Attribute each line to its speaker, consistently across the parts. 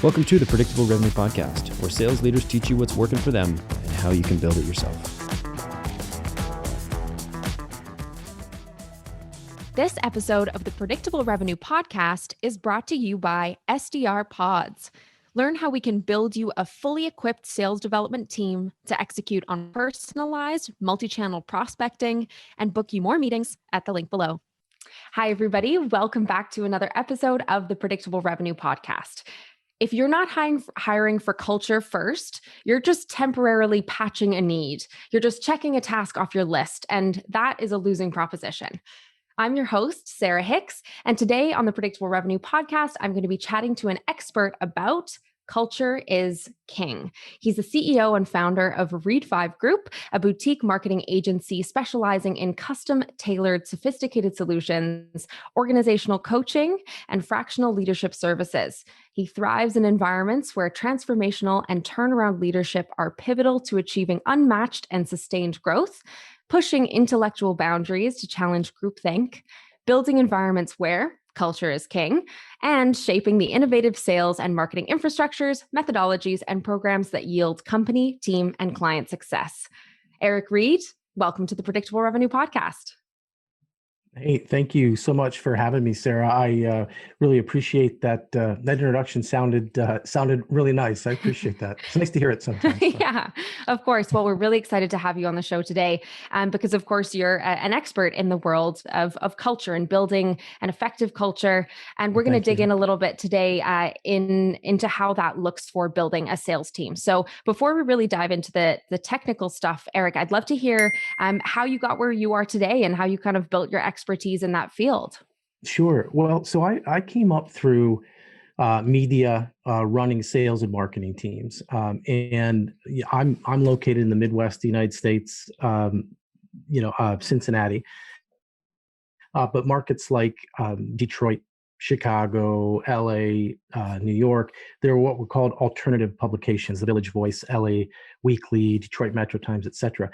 Speaker 1: Welcome to the Predictable Revenue Podcast, where sales leaders teach you what's working for them and how you can build it yourself.
Speaker 2: This episode of the Predictable Revenue Podcast is brought to you by SDR Pods. Learn how we can build you a fully equipped sales development team to execute on personalized multi-channel prospecting and book you more meetings at the link below. Hi, everybody. Welcome back to another episode of the Predictable Revenue Podcast. If you're not hiring for culture first, you're just temporarily patching a need. You're just checking a task off your list, and that is a losing proposition. I'm your host, Sarah Hicks, and today on the Predictable Revenue Podcast, I'm going to be chatting to an expert about culture is king. He's the CEO and founder of Read 5 Group, a boutique marketing agency specializing in custom-tailored, sophisticated solutions, organizational coaching, and fractional leadership services. He thrives in environments where transformational and turnaround leadership are pivotal to achieving unmatched and sustained growth, pushing intellectual boundaries to challenge groupthink, building environments where culture is king, and shaping the innovative sales and marketing infrastructures, methodologies, and programs that yield company, team, and client success. Eric Reed, welcome to the Predictable Revenue Podcast.
Speaker 3: Hey, thank you so much for having me, Sarah. I really appreciate that. That introduction sounded really nice. I appreciate that. It's nice to hear it sometimes.
Speaker 2: Yeah, of course. Well, we're really excited to have you on the show today because, of course, you're an expert in the world of culture and building an effective culture. And we're going to dig in a little bit today into how that looks for building a sales team. So before we really dive into the technical stuff, Eric, I'd love to hear how you got where you are today and how you kind of built your expertise in that field.
Speaker 3: Sure. Well, so I came up through media, running sales and marketing teams, and I'm located in the Midwest, the United States, Cincinnati, but markets like Detroit, Chicago, LA, New York, they're what were called alternative publications: the Village Voice, LA Weekly, Detroit Metro Times, etc.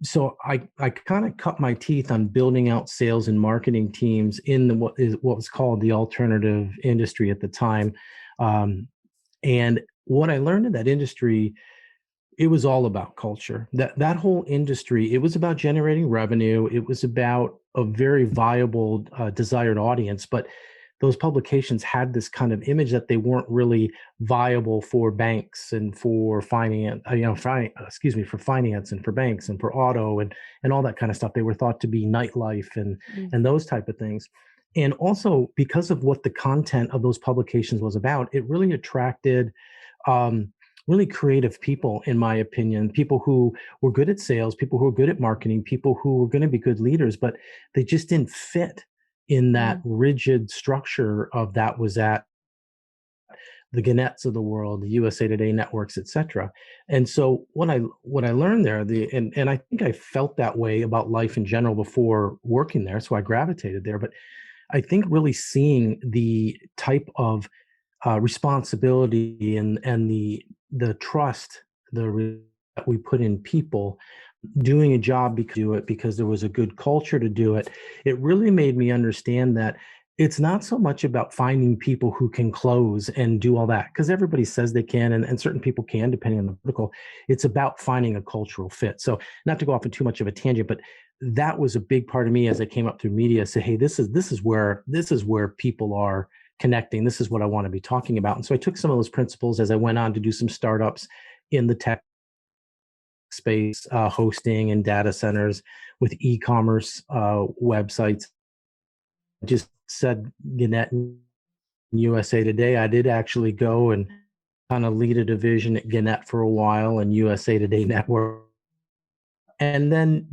Speaker 3: So I kind of cut my teeth on building out sales and marketing teams in what was called the alternative industry at the time. And what I learned in that industry, it was all about culture. That whole industry, it was about generating revenue. It was about a very viable, desired audience, but those publications had this kind of image that they weren't really viable for banks and for finance, for finance and for banks and for auto and all that kind of stuff. They were thought to be nightlife and those type of things. And also because of what the content of those publications was about, it really attracted really creative people, in my opinion, people who were good at sales, people who were good at marketing, people who were going to be good leaders, but they just didn't fit in that rigid structure of that was at the Gannett's of the world, the USA Today networks, et cetera. And so what I learned there, and I think I felt that way about life in general before working there, so I gravitated there. But I think really seeing the type of responsibility and the trust that we put in people, doing a job because there was a good culture to do it, it really made me understand that it's not so much about finding people who can close and do all that, because everybody says they can, and certain people can, depending on the vertical. It's about finding a cultural fit. So not to go off on too much of a tangent, but that was a big part of me as I came up through media, say, hey, this is where people are connecting. This is what I want to be talking about. And so I took some of those principles as I went on to do some startups in the tech space, hosting and data centers with e-commerce websites. Just said Gannett and USA Today. I did actually go and kind of lead a division at Gannett for a while and USA Today Network. And then,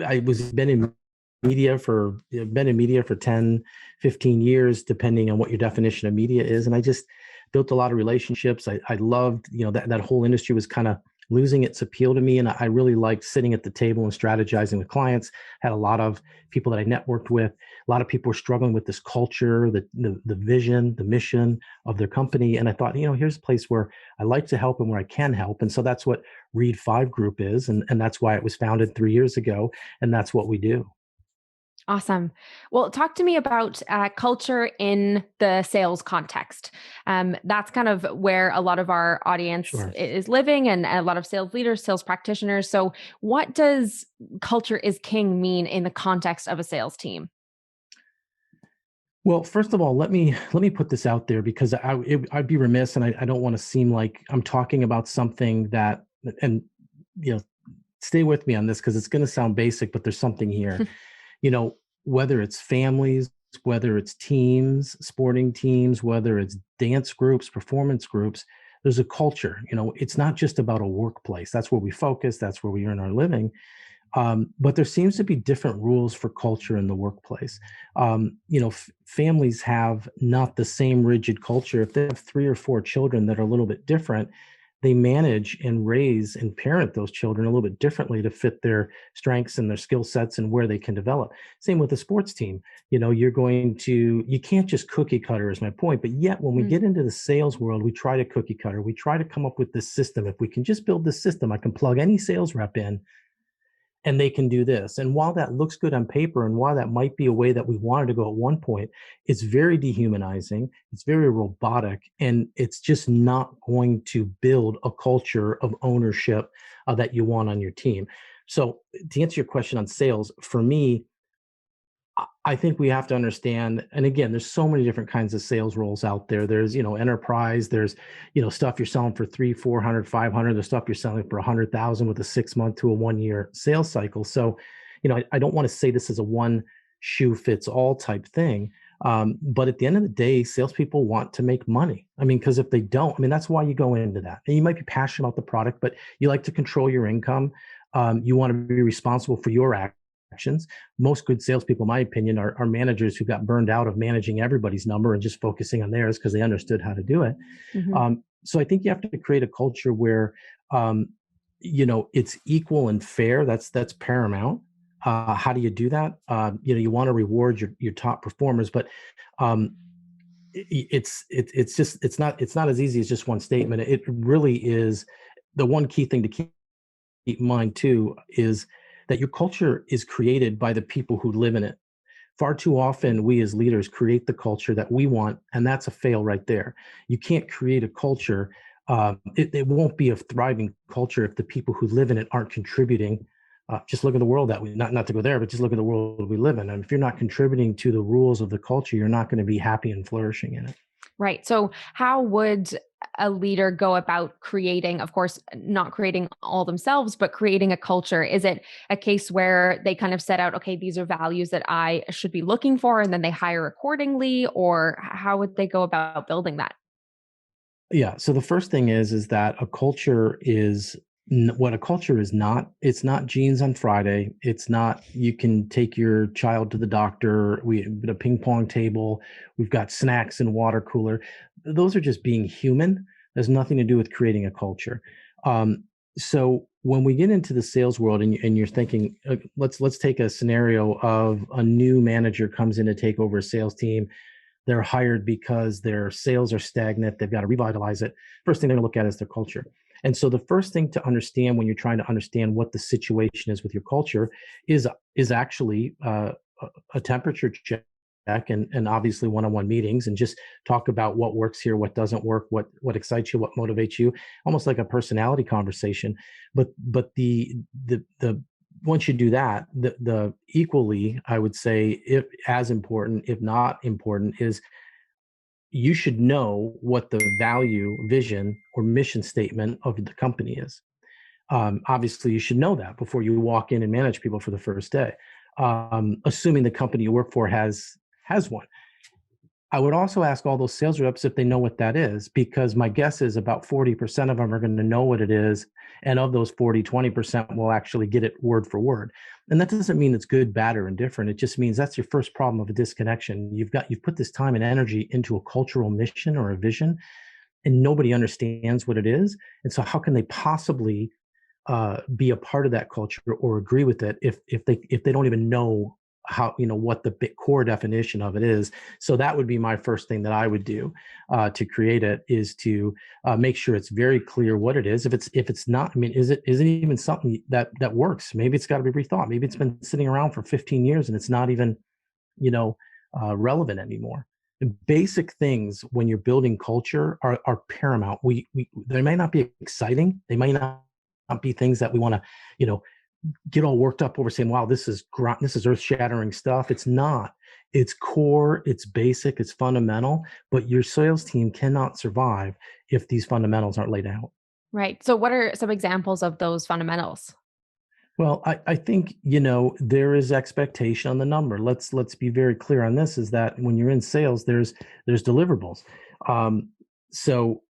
Speaker 3: I been in media for 10, 15 years, depending on what your definition of media is. And I just built a lot of relationships. I loved, that whole industry was kind of losing its appeal to me. And I really liked sitting at the table and strategizing with clients. Had a lot of people that I networked with. A lot of people were struggling with this culture, the vision, the mission of their company. And I thought, here's a place where I like to help and where I can help. And so that's what Read 5 Group is. And that's why it was founded 3 years ago. And that's what we do.
Speaker 2: Awesome. Well, talk to me about culture in the sales context. That's kind of where a lot of our audience
Speaker 3: Sure.
Speaker 2: is living, and a lot of sales leaders, sales practitioners. So, what does culture is king mean in the context of a sales team?
Speaker 3: Well, first of all, let me put this out there because I'd be remiss, and I don't want to seem like I'm talking about something that, and you know, stay with me on this because it's going to sound basic, but there's something here. You know, whether it's families, whether it's teams, sporting teams, whether it's dance groups, performance groups, there's a culture. You know, it's not just about a workplace. That's where we focus. That's where we earn our living. But there seems to be different rules for culture in the workplace. Families have not the same rigid culture. If they have 3 or 4 children that are a little bit different, they manage and raise and parent those children a little bit differently to fit their strengths and their skill sets and where they can develop. Same with the sports team. You can't just cookie cutter, is my point. But yet, when we
Speaker 2: Mm.
Speaker 3: get into the sales world, we try to cookie cutter. We try to come up with this system. If we can just build this system, I can plug any sales rep in and they can do this. And while that looks good on paper, and while that might be a way that we wanted to go at one point, it's very dehumanizing, it's very robotic, and it's just not going to build a culture of ownership that you want on your team. So, to answer your question on sales, for me, I think we have to understand, and again, there's so many different kinds of sales roles out there. There's, enterprise, there's, stuff you're selling for 300, 400, 500, there's stuff you're selling for 100,000 with a 6 month to a 1 year sales cycle. So, I don't want to say this is a one shoe fits all type thing. But at the end of the day, salespeople want to make money. I mean, because if they don't, that's why you go into that. And you might be passionate about the product, but you like to control your income. You want to be responsible for your actions. Most good salespeople, in my opinion, are managers who got burned out of managing everybody's number and just focusing on theirs because they understood how to do it.
Speaker 2: Mhm.
Speaker 3: So I think you have to create a culture where, it's equal and fair. That's paramount. How do you do that? You want to reward your top performers, but it's not as easy as just one statement. It really is. The one key thing to keep in mind too is that your culture is created by the people who live in it. Far too often, we as leaders create the culture that we want, and that's a fail right there. You can't create a culture. It won't be a thriving culture if the people who live in it aren't contributing. Just look at the world that we, not to go there, but just look at the world we live in. And if you're not contributing to the rules of the culture, you're not going to be happy and flourishing in it.
Speaker 2: Right. So, how would a leader go about creating, of course, not creating all themselves, but creating a culture? Is it a case where they kind of set out, okay, these are values that I should be looking for, and then they hire accordingly? Or how would they go about building that?
Speaker 3: Yeah. So the first thing is that a culture is what a culture is not. It's not jeans on Friday. It's not you can take your child to the doctor. We have a ping pong table. We've got snacks and water cooler. Those are just being human. There's nothing to do with creating a culture. So when we get into the sales world and you're thinking, let's take a scenario of a new manager comes in to take over a sales team. They're hired because their sales are stagnant. They've got to revitalize it. First thing they're going to look at is their culture. And so the first thing to understand when you're trying to understand what the situation is with your culture is actually a temperature check and obviously one-on-one meetings and just talk about what works here, what doesn't work, what excites you, what motivates you, almost like a personality conversation. But the once you do that, the equally, I would say, if as important, if not important, is you should know what the value, vision, or mission statement of the company is. Obviously, you should know that before you walk in and manage people for the first day, assuming the company you work for has one. I would also ask all those sales reps if they know what that is, because my guess is about 40% of them are going to know what it is. And of those 40, 20% will actually get it word for word. And that doesn't mean it's good, bad, or indifferent. It just means that's your first problem of a disconnection. You've put this time and energy into a cultural mission or a vision, and nobody understands what it is. And so how can they possibly be a part of that culture or agree with it if they don't even know what the core definition of it is. So that would be my first thing that I would do to create it, is to make sure it's very clear what it is. If it's not, is it even something that works? Maybe it's got to be rethought. Maybe it's been sitting around for 15 years and it's not even relevant anymore. And basic things when you're building culture are paramount. They may not be exciting. They may not be things that we want to, get all worked up over saying, wow, this is earth shattering stuff. It's not. It's core, it's basic, it's fundamental, but your sales team cannot survive if these fundamentals aren't laid out.
Speaker 2: Right. So what are some examples of those fundamentals?
Speaker 3: Well, I think, there is expectation on the number. Let's be very clear on this, is that when you're in sales, there's deliverables. So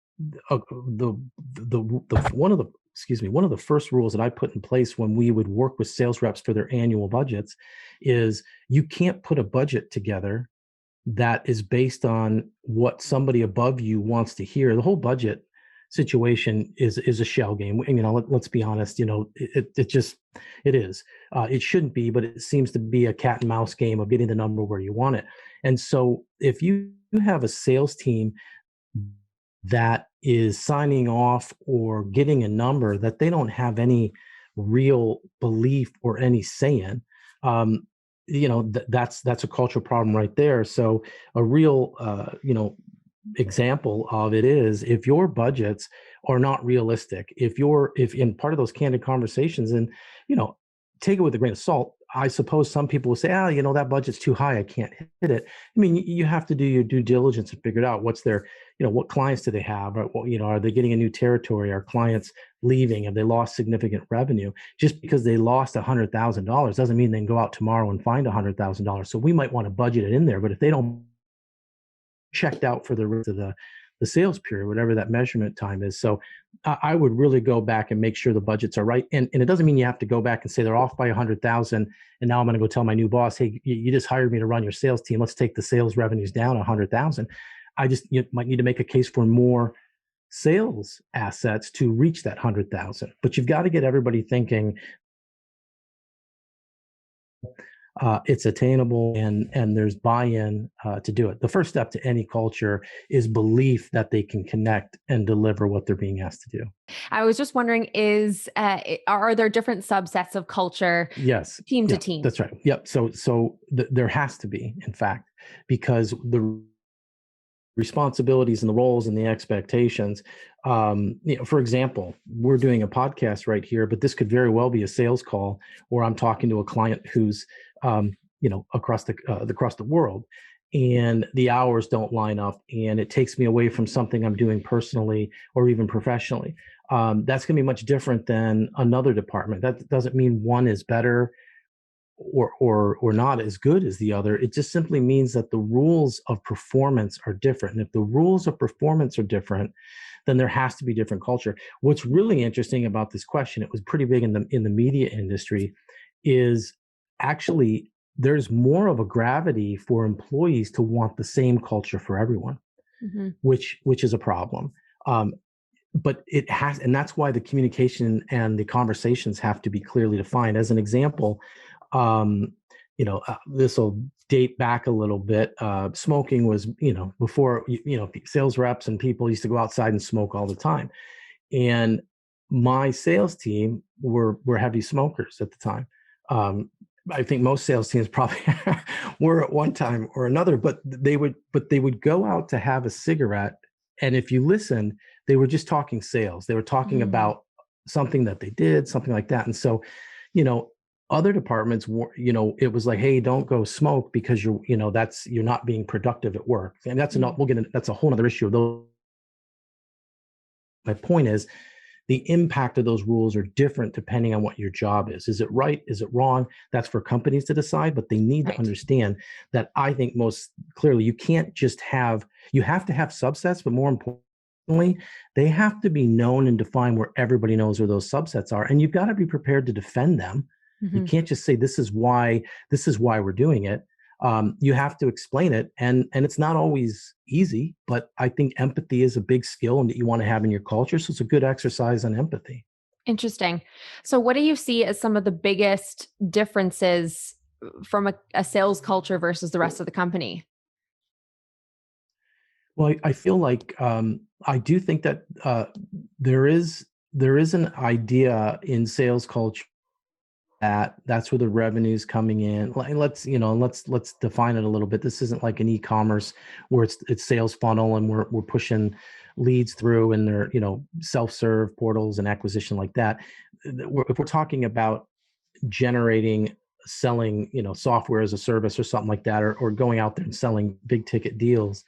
Speaker 3: one of the first rules that I put in place when we would work with sales reps for their annual budgets is you can't put a budget together that is based on what somebody above you wants to hear. The whole budget situation is a shell game. Let's be honest. It is. It shouldn't be, but it seems to be a cat and mouse game of getting the number where you want it. And so, if you have a sales team that is signing off or getting a number that they don't have any real belief or any say in, that's a cultural problem right there. So a real example of it is, if your budgets are not realistic, if in part of those candid conversations, and take it with a grain of salt, I suppose some people will say, that budget's too high, I can't hit it. I mean, you have to do your due diligence and figure it out. What's their, what clients do they have? Or, are they getting a new territory? Are clients leaving? Have they lost significant revenue? Just because they lost $100,000 doesn't mean they can go out tomorrow and find $100,000. So we might want to budget it in there, but if they don't checked out for the rest of the sales period, whatever that measurement time is. So I would really go back and make sure the budgets are right. And it doesn't mean you have to go back and say they're off by 100,000. And now I'm going to go tell my new boss, hey, you just hired me to run your sales team. Let's take the sales revenues down 100,000. You might need to make a case for more sales assets to reach that 100,000. But you've got to get everybody thinking it's attainable and there's buy-in to do it. The first step to any culture is belief that they can connect and deliver what they're being asked to do.
Speaker 2: I was just wondering, are there different subsets of culture?
Speaker 3: Yes.
Speaker 2: Team to team.
Speaker 3: That's right. Yep. So there has to be, in fact, because the responsibilities and the roles and the expectations. For example, we're doing a podcast right here, but this could very well be a sales call, or I'm talking to a client who's, across the world, and the hours don't line up, and it takes me away from something I'm doing personally or even professionally. That's going to be much different than another department. That doesn't mean one is better or not as good as the other. It just simply means that the rules of performance are different. And if the rules of performance are different, then there has to be different culture. What's really interesting about this question, it was pretty big in the media industry, is actually there's more of a gravity for employees to want the same culture for everyone, which is a problem. But it has, and that's why the communication and the conversations have to be clearly defined. As an example, this will date back a little bit. Smoking was, before, sales reps and people used to go outside and smoke all the time. And my sales team were heavy smokers at the time. I think most sales teams probably were at one time or another, but they would go out to have a cigarette. And if you listen, they were just talking sales. They were talking about something that they did, something like that. And so, other departments were, it was like, hey, don't go smoke because you're not being productive at work. And that's that's a whole other issue. My point is, the impact of those rules are different depending on what your job is. Is it right? Is it wrong? That's for companies to decide, but they need to understand that. I think most clearly, you have to have subsets, but more importantly, they have to be known and defined where everybody knows where those subsets are. And you've got to be prepared to defend them. You can't just say, this is why we're doing it. You have to explain it, and it's not always easy, but I think empathy is a big skill and that you want to have in your culture. So it's a good exercise on empathy.
Speaker 2: Interesting. So what do you see as some of the biggest differences from a sales culture versus the rest of the company?
Speaker 3: Well, I feel like I do think that there is an idea in sales culture That's where the revenue's coming in. Let's define it a little bit. This isn't like an e-commerce where it's sales funnel and we're pushing leads through and they're, self-serve portals and acquisition like that. If we're talking about generating, selling, software as a service or something like that, or going out there and selling big ticket deals,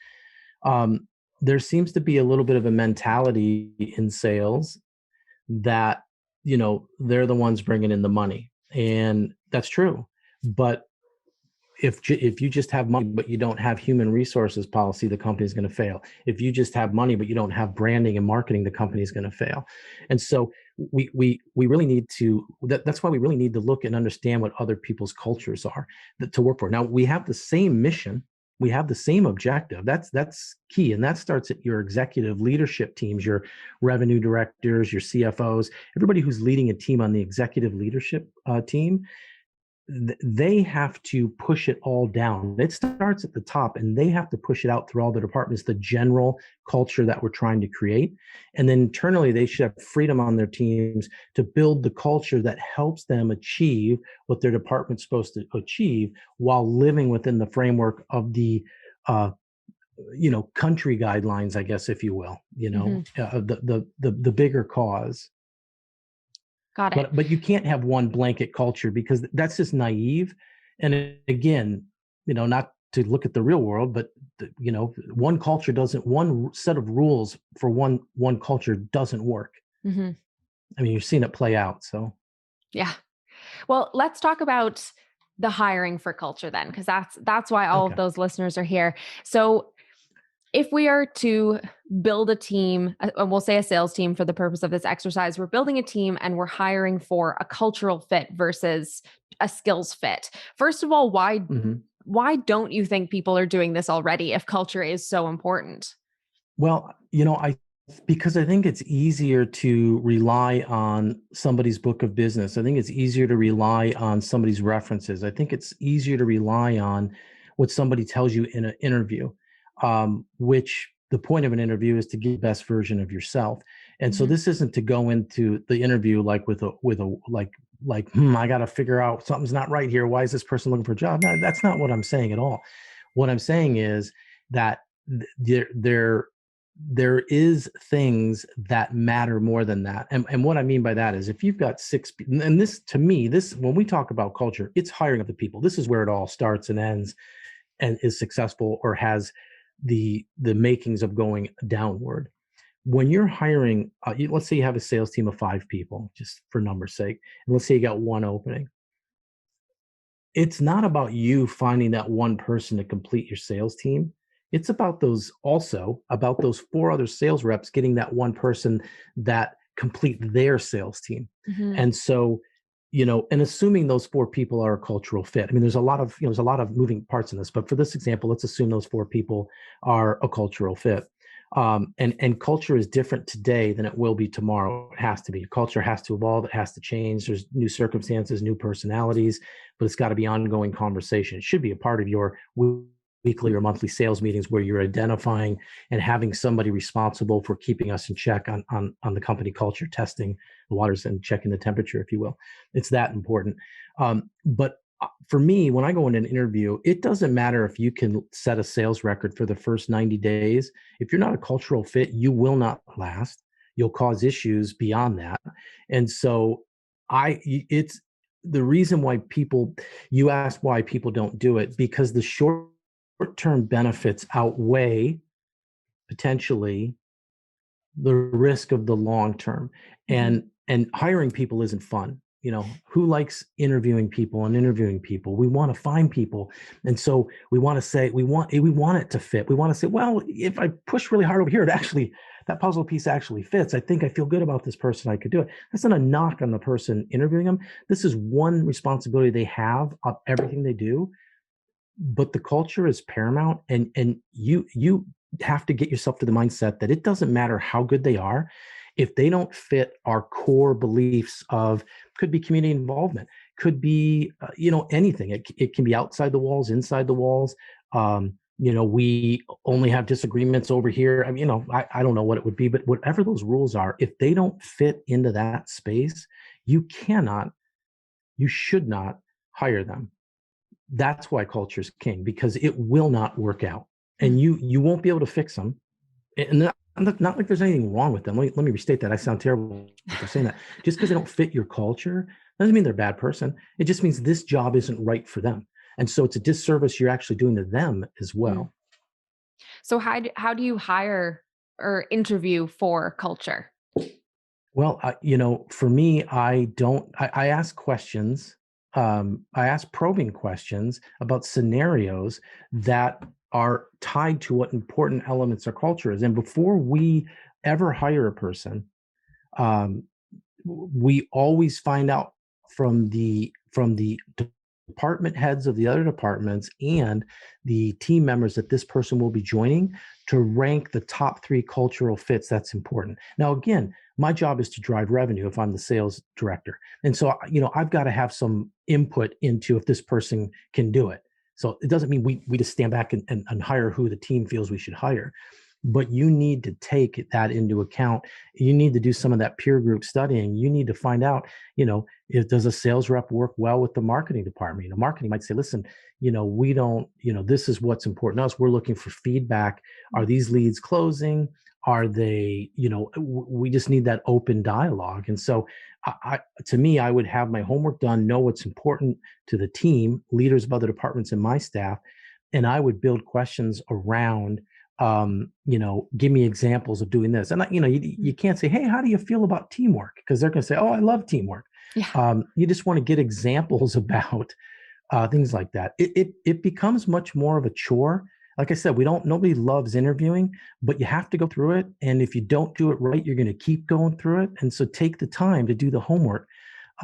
Speaker 3: there seems to be a little bit of a mentality in sales that, they're the ones bringing in the money. And that's true. But if you just have money, but you don't have human resources policy, the company is going to fail. If you just have money, but you don't have branding and marketing, the company is going to fail. And so we really need to, that's why we really need to look and understand what other people's cultures are to work for. Now, we have the same mission. We have the same objective. That's key. And that starts at your executive leadership teams, your revenue directors, your CFOs, everybody who's leading a team on the executive leadership team. They have to push it all down. It starts at the top and they have to push it out through all the departments, the general culture that we're trying to create. And then internally, they should have freedom on their teams to build the culture that helps them achieve what their department's supposed to achieve while living within the framework of the country guidelines, I guess, if you will, the bigger cause.
Speaker 2: Got it.
Speaker 3: But you can't have one blanket culture because that's just naive. And again, not to look at the real world, but one culture one set of rules for one culture doesn't work.
Speaker 2: Mm-hmm.
Speaker 3: I mean, you've seen it play out. So
Speaker 2: yeah. Well, let's talk about the hiring for culture then, because that's why all of those listeners are here. So if we are to build a team, and we'll say a sales team for the purpose of this exercise, we're building a team and we're hiring for a cultural fit versus a skills fit. First of all, why don't you think people are doing this already if culture is so important?
Speaker 3: Well, because I think it's easier to rely on somebody's book of business. I think it's easier to rely on somebody's references. I think it's easier to rely on what somebody tells you in an interview. Which the point of an interview is to get the best version of yourself. And so this isn't to go into the interview like I got to figure out something's not right here. Why is this person looking for a job? No, that's not what I'm saying at all. What I'm saying is that there is things that matter more than that. And what I mean by that is if you've got 6 people, and this, to me, when we talk about culture, it's hiring of the people. This is where it all starts and ends and is successful or has the makings of going downward. When you're hiring, let's say you have a sales team of 5 people, just for numbers sake, and let's say you got one opening. It's not about you finding that one person to complete your sales team. It's about those 4 other sales reps getting that one person that complete their sales team. Mm-hmm. And so, and assuming those 4 people are a cultural fit. I mean, there's a lot of moving parts in this, but for this example, let's assume those 4 people are a cultural fit. And culture is different today than it will be tomorrow. It has to be. Culture has to evolve. It has to change. There's new circumstances, new personalities, but it's got to be ongoing conversation. It should be a part of your weekly or monthly sales meetings where you're identifying and having somebody responsible for keeping us in check on the company culture, testing the waters and checking the temperature, if you will. It's that important. But for me, when I go in an interview, it doesn't matter if you can set a sales record for the first 90 days. If you're not a cultural fit, you will not last. You'll cause issues beyond that. And so it's the reason why you ask why people don't do it, because the short-term benefits outweigh potentially the risk of the long term. And hiring people isn't fun. Who likes interviewing people? We want to find people. And so we want to say, we want it to fit. We want to say, well, if I push really hard over here, that puzzle piece actually fits. I think I feel good about this person. I could do it. That's not a knock on the person interviewing them. This is one responsibility they have of everything they do. But the culture is paramount, and you have to get yourself to the mindset that it doesn't matter how good they are. If they don't fit our core beliefs of, could be community involvement, could be, anything. It can be outside the walls, inside the walls. We only have disagreements over here. I mean, I don't know what it would be, but whatever those rules are, if they don't fit into that space, you cannot you should not hire them. That's why culture is king, because it will not work out, and you won't be able to fix them. And not like there's anything wrong with them. Let me restate that. I sound terrible for saying that. Just because they don't fit your culture doesn't mean they're a bad person. It just means this job isn't right for them. And so it's a disservice you're actually doing to them as well.
Speaker 2: So how do you hire or interview for culture?
Speaker 3: Well, for me, I ask questions. I ask probing questions about scenarios that are tied to what important elements of culture is. And before we ever hire a person, um, we always find out from the department heads of the other departments and the team members that this person will be joining to rank the top 3 cultural fits that's important. Now, again, my job is to drive revenue if I'm the sales director. And so, I've got to have some input into if this person can do it. So it doesn't mean we just stand back and hire who the team feels we should hire. But you need to take that into account. You need to do some of that peer group studying. You need to find out, if does a sales rep work well with the marketing department? Marketing might say, listen, we don't, this is what's important to us. We're looking for feedback. Are these leads closing? Are they, we just need that open dialogue. And so to me, I would have my homework done, know what's important to the team, leaders of other departments and my staff. And I would build questions around, give me examples of doing this. And, you can't say, hey, how do you feel about teamwork? Because they're going to say, oh, I love teamwork.
Speaker 2: Yeah.
Speaker 3: You just want to get examples about things like that. It becomes much more of a chore. Like I said, nobody loves interviewing, but you have to go through it. And if you don't do it right, you're going to keep going through it. And so take the time to do the homework.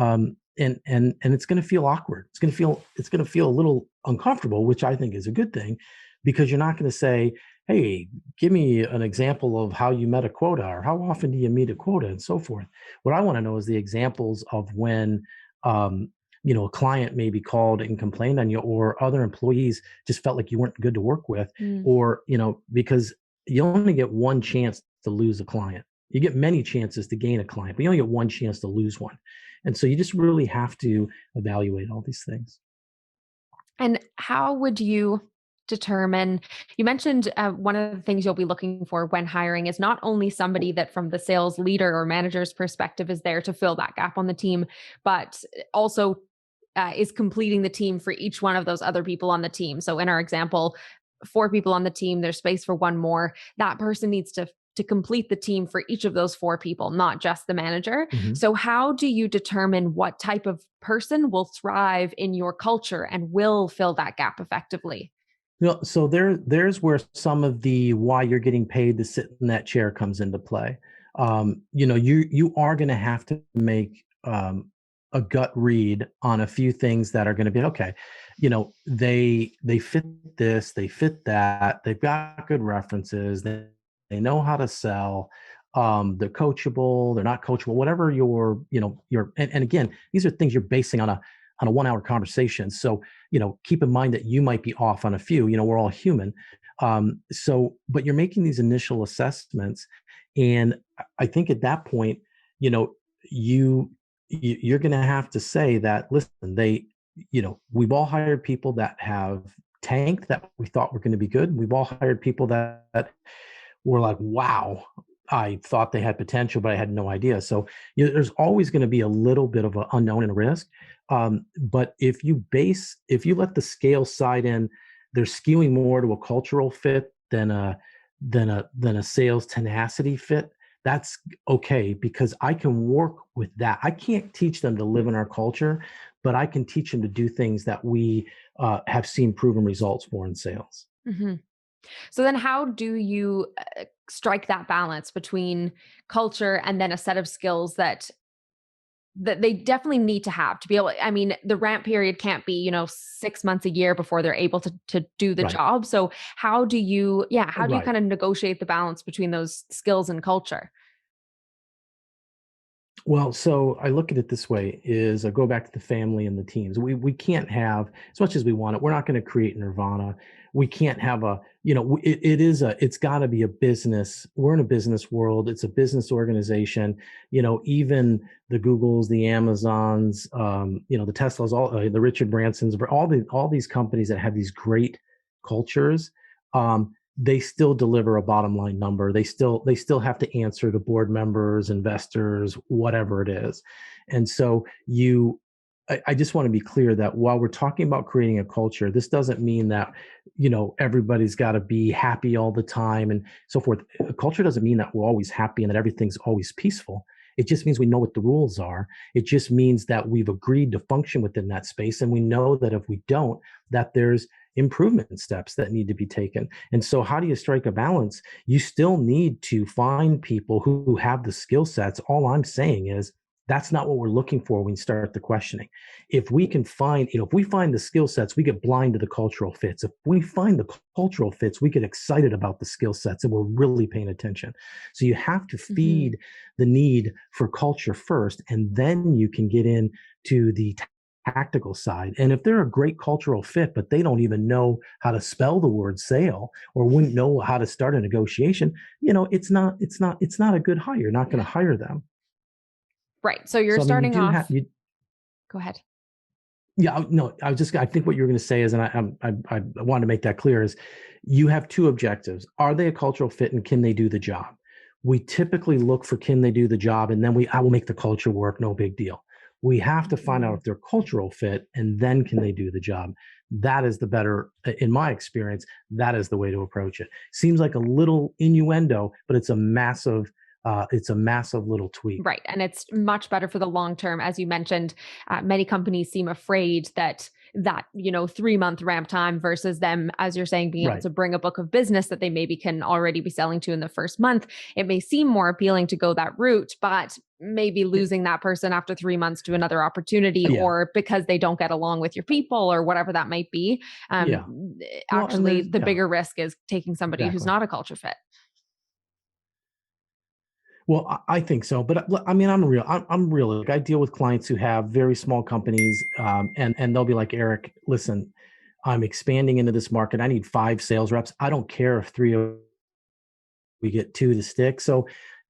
Speaker 3: And it's going to feel awkward. It's going to feel a little uncomfortable, which I think is a good thing, because you're not going to say, hey, give me an example of how you met a quota, or how often do you meet a quota, and so forth. What I want to know is the examples of when, a client may be called and complained on you, or other employees just felt like you weren't good to work with, or, because you only get one chance to lose a client. You get many chances to gain a client, but you only get one chance to lose one. And so you just really have to evaluate all these things.
Speaker 2: And how would you determine, you mentioned one of the things you'll be looking for when hiring is not only somebody that from the sales leader or manager's perspective is there to fill that gap on the team, but also is completing the team for each one of those other people on the team. So in our example, 4 people on the team, there's space for 1 more. That person needs to complete the team for each of those 4 people, not just the manager.
Speaker 3: Mhm.
Speaker 2: So how do you determine what type of person will thrive in your culture and will fill that gap effectively?
Speaker 3: So there's where some of the why you're getting paid to sit in that chair comes into play. You are going to have to make a gut read on a few things that are going to be okay. They fit this, they fit that, they've got good references, they know how to sell. They're coachable, they're not coachable, whatever and again, these are things you're basing on a 1-hour conversation. So, keep in mind that you might be off on a few, we're all human. But you're making these initial assessments. And I think at that point, you're going to have to say that, listen, we've all hired people that have tanked that we thought were going to be good. We've all hired people that were like, wow, I thought they had potential, but I had no idea. So there's always going to be a little bit of an unknown and a risk. But if you let the scale side in, they're skewing more to a cultural fit than a sales tenacity fit. That's okay, because I can work with that. I can't teach them to live in our culture, but I can teach them to do things that we have seen proven results for in sales.
Speaker 2: Mm-hmm. So then how do you strike that balance between culture and then a set of skills that they definitely need to have to be able, I mean, the ramp period can't be, 6 months, a year before they're able to do the
Speaker 3: Right.
Speaker 2: job. So how do you
Speaker 3: Right.
Speaker 2: kind of negotiate the balance between those skills and culture?
Speaker 3: Well, so I look at it this way: is I go back to the family and the teams. We can't have as much as we want it. We're not going to create nirvana. We can't have a, it's got to be a business. We're in a business world. It's a business organization. Even the Googles, the Amazons, the Teslas, all the Richard Bransons, all these companies that have these great cultures. They still deliver a bottom line number. They still have to answer to board members, investors, whatever it is. And so I just want to be clear that while we're talking about creating a culture, this doesn't mean that, everybody's got to be happy all the time and so forth. A culture doesn't mean that we're always happy and that everything's always peaceful. It just means we know what the rules are. It just means that we've agreed to function within that space. And we know that if we don't, that there's improvement steps that need to be taken. And so how do you strike a balance? You still need to find people who have the skill sets. All I'm saying is that's not what we're looking for when we start the questioning. If we can find, if we find the skill sets, we get blind to the cultural fits. If we find the cultural fits, we get excited about the skill sets and we're really paying attention. So you have to feed the need for culture first, and then you can get into the tactical side. And if they're a great cultural fit, but they don't even know how to spell the word sale or wouldn't know how to start a negotiation, it's not a good hire. You're not going to hire them.
Speaker 2: Right. So you're starting off. Go ahead.
Speaker 3: Yeah, no, I think what you're going to say is, and I want to make that clear, is you have two objectives. Are they a cultural fit and can they do the job? We typically look for can they do the job, and then I will make the culture work, no big deal. We have to find out if they're cultural fit and then can they do the job. That is the better, in my experience, that is the way to approach it. Seems like a little innuendo, but it's a massive little tweak.
Speaker 2: Right. And it's much better for the long term. As you mentioned, many companies seem afraid that 3-month ramp time versus them, as you're saying, being able to bring a book of business that they maybe can already be selling to in the first month. It may seem more appealing to go that route, but maybe losing that person after 3 months to another opportunity or because they don't get along with your people or whatever that might be. Actually, the bigger risk is taking somebody who's not a culture fit.
Speaker 3: Well, I think so, but I mean, I'm real. Like, I deal with clients who have very small companies, and they'll be like, Eric, listen, I'm expanding into this market. I need 5 sales reps. I don't care if 3 of we get 2 to stick. So,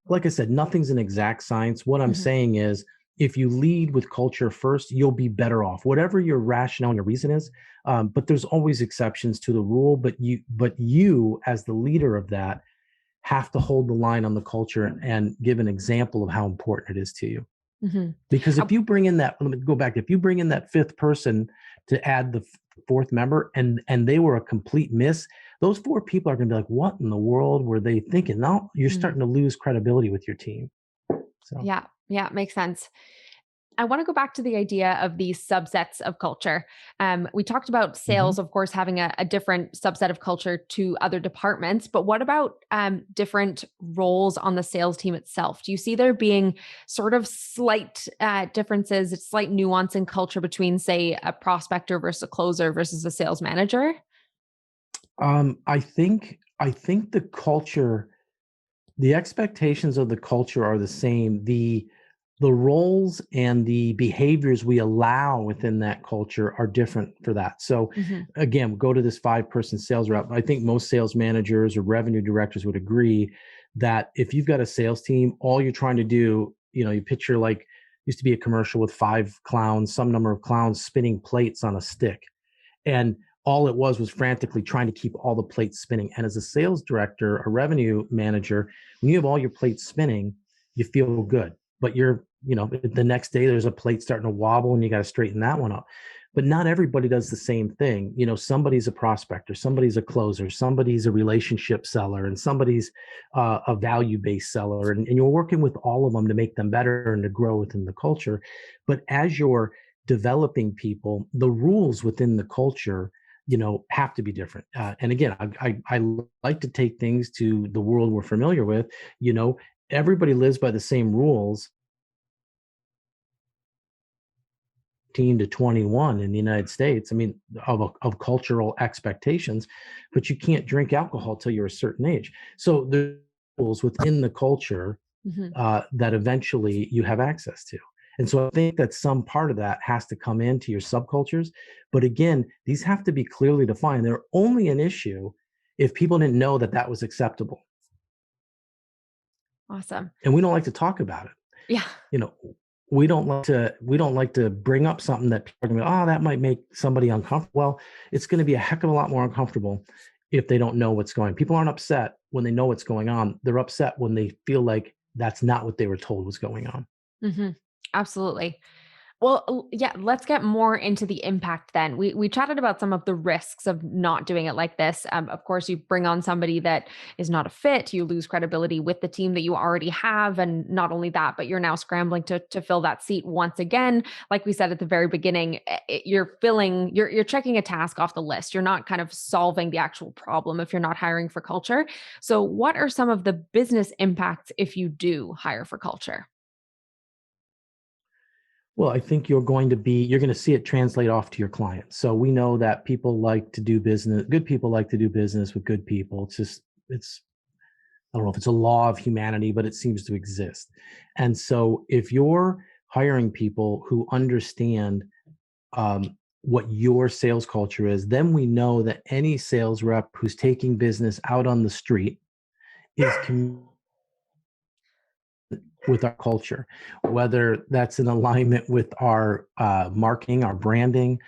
Speaker 3: like I said, nothing's an exact science. What I'm saying is, if you lead with culture first, you'll be better off, whatever your rationale and your reason is. But there's always exceptions to the rule. But you, as the leader of that, have to hold the line on the culture and give an example of how important it is to you. Because if you bring in that, let me go back, if you bring in that 5th person to add the 4th member and they were a complete miss, those 4 people are going to be like, what in the world were they thinking? Now you're starting to lose credibility with your team. So.
Speaker 2: Yeah, makes sense. I want to go back to the idea of these subsets of culture. We talked about sales, of course, having a different subset of culture to other departments, but what about different roles on the sales team itself? Do you see there being sort of slight differences, slight nuance in culture between, say, a prospector versus a closer versus a sales manager?
Speaker 3: I think the culture, the expectations of the culture are the same. The roles and the behaviors we allow within that culture are different for that. So again, go to this 5-person sales rep. I think most sales managers or revenue directors would agree that if you've got a sales team, all you're trying to do, you picture, like, used to be a commercial with 5 clowns, some number of clowns spinning plates on a stick. And all it was frantically trying to keep all the plates spinning. And as a sales director, a revenue manager, when you have all your plates spinning, you feel good. But the next day there's a plate starting to wobble and you got to straighten that one up. But not everybody does the same thing. Somebody's a prospector, somebody's a closer, somebody's a relationship seller, and somebody's a value-based seller. And you're working with all of them to make them better and to grow within the culture. But as you're developing people, the rules within the culture, have to be different. And again, I like to take things to the world we're familiar with. Everybody lives by the same rules. 18 to 21 in the United States, I mean, of cultural expectations, but you can't drink alcohol till you're a certain age. So the rules within the culture,
Speaker 2: Mhm.
Speaker 3: that eventually you have access to. And so I think that some part of that has to come into your subcultures. But again, these have to be clearly defined. They're only an issue if people didn't know that that was acceptable.
Speaker 2: Awesome.
Speaker 3: And we don't like to talk about it.
Speaker 2: Yeah.
Speaker 3: You know, we don't like to bring up something that people are going to go, oh, that might make somebody uncomfortable. Well, it's going to be a heck of a lot more uncomfortable if they don't know what's going on. People aren't upset when they know what's going on. They're upset when they feel like that's not what they were told was going on.
Speaker 2: Hmm. Absolutely. Well, yeah, let's get more into the impact then. We chatted about some of the risks of not doing it like this. Of course, you bring on somebody that is not a fit, you lose credibility with the team that you already have, and not only that, but you're now scrambling to fill that seat once again. Like we said at the very beginning, you're checking a task off the list. You're not kind of solving the actual problem if you're not hiring for culture. So, what are some of the business impacts if you do hire for culture?
Speaker 3: Well, I think you're going to see it translate off to your clients. So we know that people like to do business, good people like to do business with good people. I don't know if it's a law of humanity, but it seems to exist. And so if you're hiring people who understand what your sales culture is, then we know that any sales rep who's taking business out on the street is with our culture, whether that's in alignment with our marketing, our branding,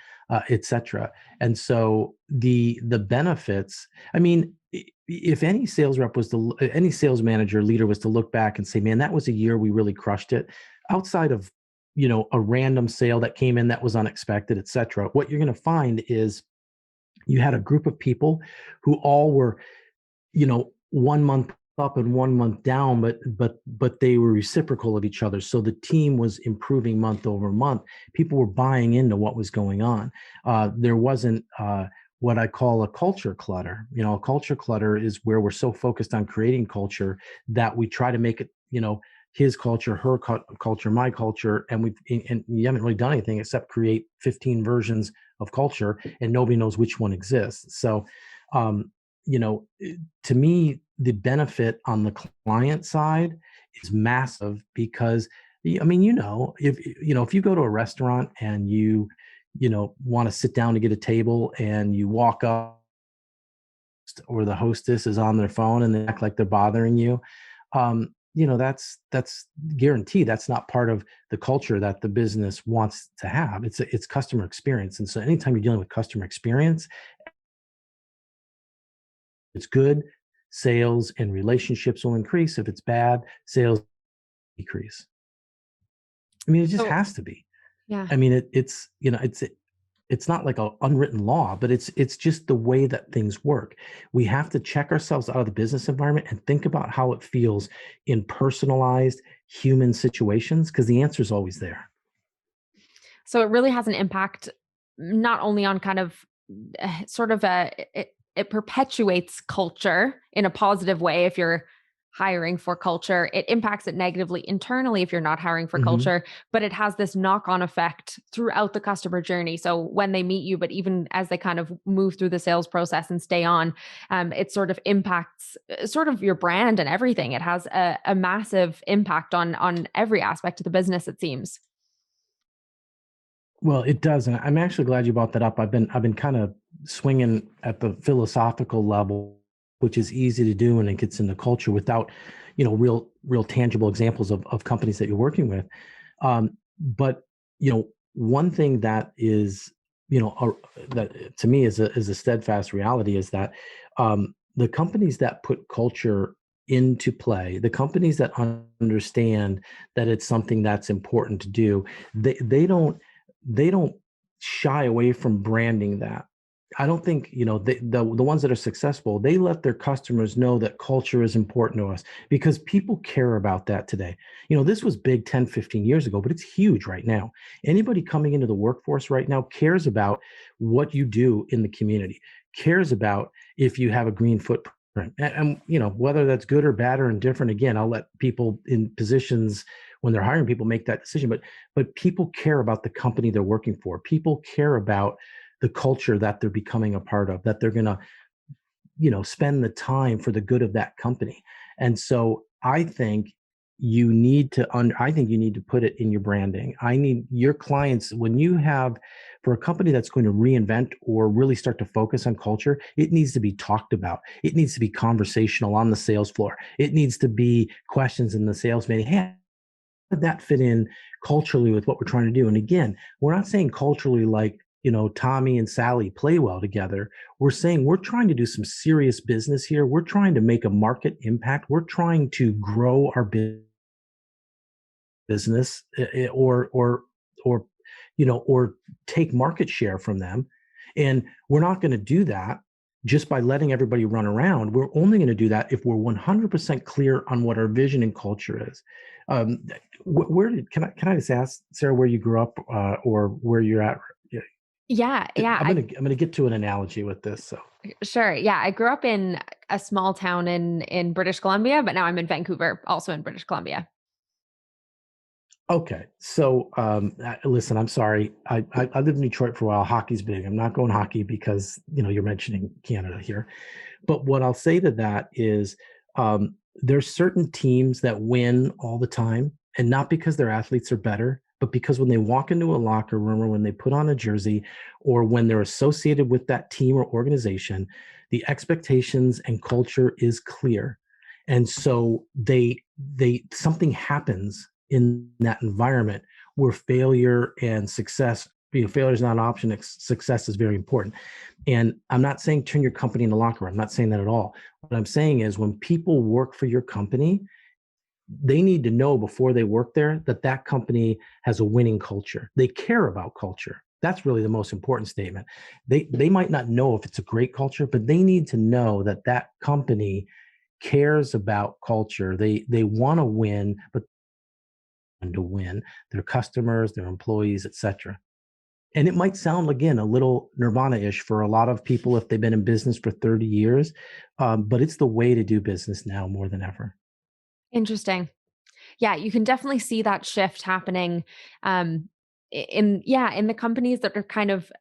Speaker 3: et cetera. And so the benefits, I mean, if any sales rep was to, any sales manager leader was to look back and say, man, that was a year we really crushed it, outside of, a random sale that came in that was unexpected, et cetera, what you're going to find is you had a group of people who all were, 1 month up and 1 month down, but they were reciprocal of each other. So the team was improving month over month. People were buying into what was going on. There wasn't what I call a culture clutter. A culture clutter is where we're so focused on creating culture that we try to make it, his culture, her culture, my culture, and you haven't really done anything except create 15 versions of culture, and nobody knows which one exists. So, to me, the benefit on the client side is massive because, I mean, if you go to a restaurant and want to sit down to get a table and you walk up or the hostess is on their phone and they act like they're bothering you, that's guaranteed. That's not part of the culture that the business wants to have. It's customer experience. And so anytime you're dealing with customer experience, it's good, sales and relationships will increase. If it's bad, sales decrease. I mean, it just
Speaker 2: So,
Speaker 3: has to be.
Speaker 2: yeah.
Speaker 3: I mean, it's not like an unwritten law, but it's just the way that things work. We have to check ourselves out of the business environment and think about how it feels in personalized human situations, because the answer is always there.
Speaker 2: So it really has an impact not only on kind of sort of it perpetuates culture in a positive way if you're hiring for culture. It impacts it negatively internally if you're not hiring for
Speaker 3: Hmm.
Speaker 2: culture, but it has this knock-on effect throughout the customer journey. So when they meet you, but even as they kind of move through the sales process and stay on, it sort of impacts sort of your brand and everything. It has a massive impact on every aspect of the business, it seems.
Speaker 3: Well, it does, and I'm actually glad you brought that up. I've been kind of swinging at the philosophical level, which is easy to do, and it gets into culture without, real tangible examples of companies that you're working with. But one thing that is, that to me is a steadfast reality is that the companies that put culture into play, the companies that understand that it's something that's important to do, they don't shy away from branding that. I don't think, the ones that are successful, they let their customers know that culture is important to us because people care about that today. This was big 10, 15 years ago, but it's huge right now. Anybody coming into the workforce right now cares about what you do in the community, cares about if you have a green footprint. And whether that's good or bad or indifferent, again, I'll let people in positions when they're hiring people make that decision. But people care about the company they're working for. People care about the culture that they're becoming a part of, that they're going to, spend the time for the good of that company. And so I think you need to, I think you need to put it in your branding. I need your clients, when you have, for a company that's going to reinvent or really start to focus on culture, it needs to be talked about. It needs to be conversational on the sales floor. It needs to be questions in the sales meeting. Hey, did that fit in culturally with what we're trying to do? And again, we're not saying culturally like, Tommy and Sally play well together. We're saying we're trying to do some serious business here. We're trying to make a market impact. We're trying to grow our business, or take market share from them. And we're not going to do that just by letting everybody run around. We're only going to do that if we're 100% clear on what our vision and culture is. Can I just ask, Sarah, where you grew up, or where you're at?
Speaker 2: Yeah.
Speaker 3: I'm gonna get to an analogy with this. So
Speaker 2: Sure. Yeah. I grew up in a small town in British Columbia, but now I'm in Vancouver, also in British Columbia.
Speaker 3: okay, so listen, I'm sorry. I lived in Detroit for a while. Hockey's big. I'm not going hockey because you're mentioning Canada here. But what I'll say to that is, there's certain teams that win all the time, and not because their athletes are better, but because when they walk into a locker room or when they put on a jersey or when they're associated with that team or organization, the expectations and culture is clear. And so they something happens in that environment where failure and success, failure is not an option. Success is very important. And I'm not saying turn your company into a locker room. I'm not saying that at all. What I'm saying is when people work for your company, they need to know before they work there that that company has a winning culture. They care about culture. That's really the most important statement. They might not know if it's a great culture, but they need to know that that company cares about culture. They want to win, but to win their customers, their employees, etc. And it might sound, again, a little nirvana-ish for a lot of people if they've been in business for 30 years, but it's the way to do business now more than ever.
Speaker 2: Interesting. Yeah, you can definitely see that shift happening in the companies that are kind of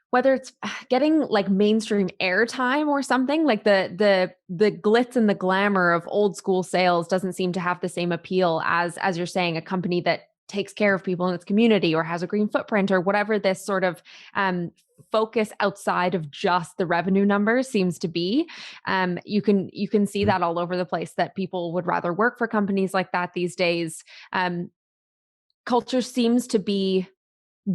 Speaker 2: whether it's getting like mainstream airtime or something, like the glitz and the glamour of old school sales doesn't seem to have the same appeal as you're saying, a company that takes care of people in its community or has a green footprint or whatever this sort of focus outside of just the revenue numbers seems to be. You can see that all over the place, that people would rather work for companies like that these days. Culture seems to be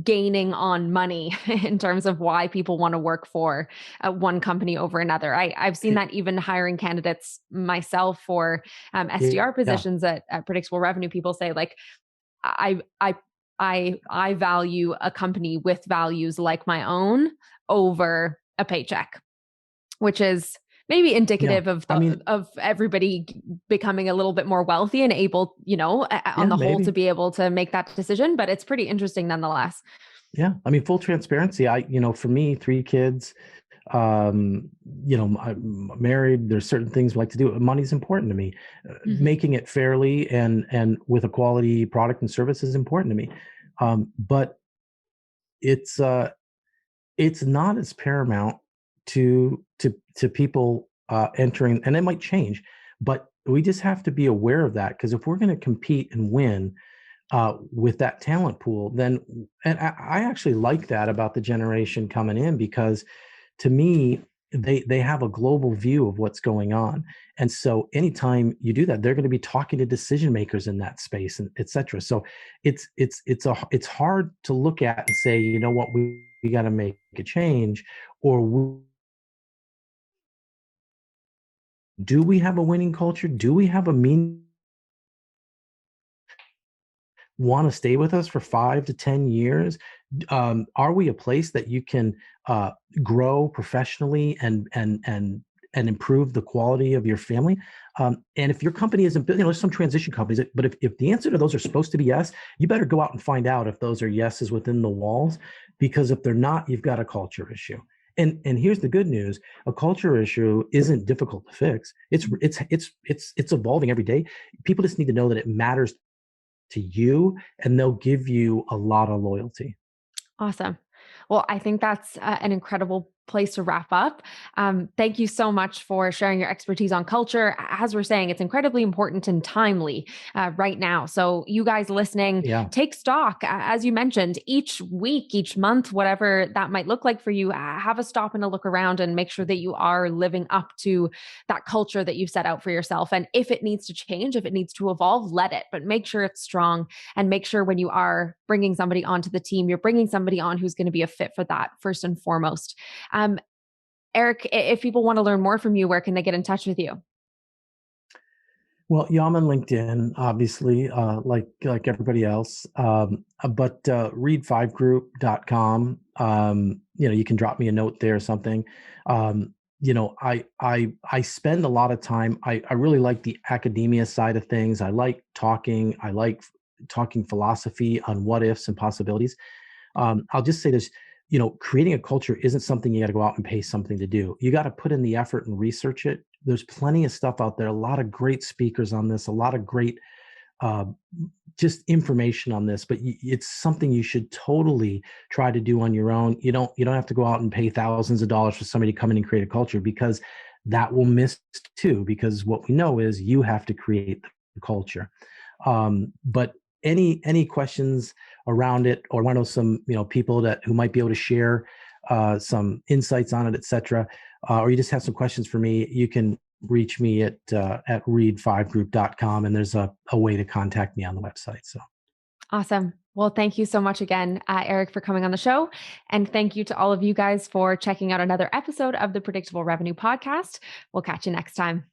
Speaker 2: gaining on money in terms of why people want to work for one company over another. I've seen that even hiring candidates myself for SDR
Speaker 3: Yeah.
Speaker 2: positions at predictable revenue. People say like, I I I value a company with values like my own over a paycheck, which is maybe
Speaker 3: Yeah.
Speaker 2: indicative of
Speaker 3: I mean,
Speaker 2: of everybody becoming a little bit more wealthy and able, on
Speaker 3: yeah,
Speaker 2: the whole, to
Speaker 3: maybe.
Speaker 2: be able to make that decision. But it's pretty interesting nonetheless.
Speaker 3: Yeah. I mean, full transparency. For me, 3 kids, um, I'm married. There's certain things we like to do. Money's important to me.
Speaker 2: Mhm.
Speaker 3: Making it fairly and with a quality product and service is important to me. But it's it's not as paramount to people entering, and it might change, but we just have to be aware of that, because if we're going to compete and win with that talent pool, then, and I actually like that about the generation coming in, because to me, they have a global view of what's going on. And so anytime you do that, they're going to be talking to decision makers in that space, and et cetera. So it's hard to look at and say, you know what, we got to make a change, or do we have a winning culture? Do we have a mean want to stay with us for 5 to 10 years? Are we a place that you can grow professionally and improve the quality of your family? And if your company isn't, there's some transition companies, but if the answer to those are supposed to be yes, you better go out and find out if those are yeses within the walls, because if they're not, you've got a culture issue. And here's the good news: a culture issue isn't difficult to fix. It's evolving every day. People just need to know that it matters to you, and they'll give you a lot of loyalty.
Speaker 2: Awesome. Well, I think that's an incredible place to wrap up. Thank you so much for sharing your expertise on culture. As we're saying, it's incredibly important and timely right now. So you guys listening,
Speaker 3: Yeah.
Speaker 2: take stock. As you mentioned, each week, each month, whatever that might look like for you, have a stop and a look around and make sure that you are living up to that culture that you've set out for yourself. And if it needs to change, if it needs to evolve, let it, but make sure it's strong, and make sure when you are bringing somebody onto the team, you're bringing somebody on who's going to be a fit for that first and foremost. Eric, if people want to learn more from you, where can they get in touch with you?
Speaker 3: Well, yeah, I'm on LinkedIn, obviously, like everybody else. But read5group.com. You can drop me a note there or something. I spend a lot of time. I really like the academia side of things. I like talking. I like talking philosophy on what ifs and possibilities. I'll just say this, creating a culture isn't something you got to go out and pay something to do. You got to put in the effort and research it. There's plenty of stuff out there, a lot of great speakers on this, a lot of great uh, just information on this, but it's something you should totally try to do on your own. You don't have to go out and pay thousands of dollars for somebody to come in and create a culture, because that will miss too, because what we know is you have to create the culture. But any questions around it, or want to know some people who might be able to share some insights on it, etc., or you just have some questions for me, you can reach me at read5group.com, and there's a way to contact me on the website. So
Speaker 2: Awesome. Well, thank you so much again, Eric, for coming on the show. And thank you to all of you guys for checking out another episode of the Predictable Revenue Podcast. We'll catch you next time.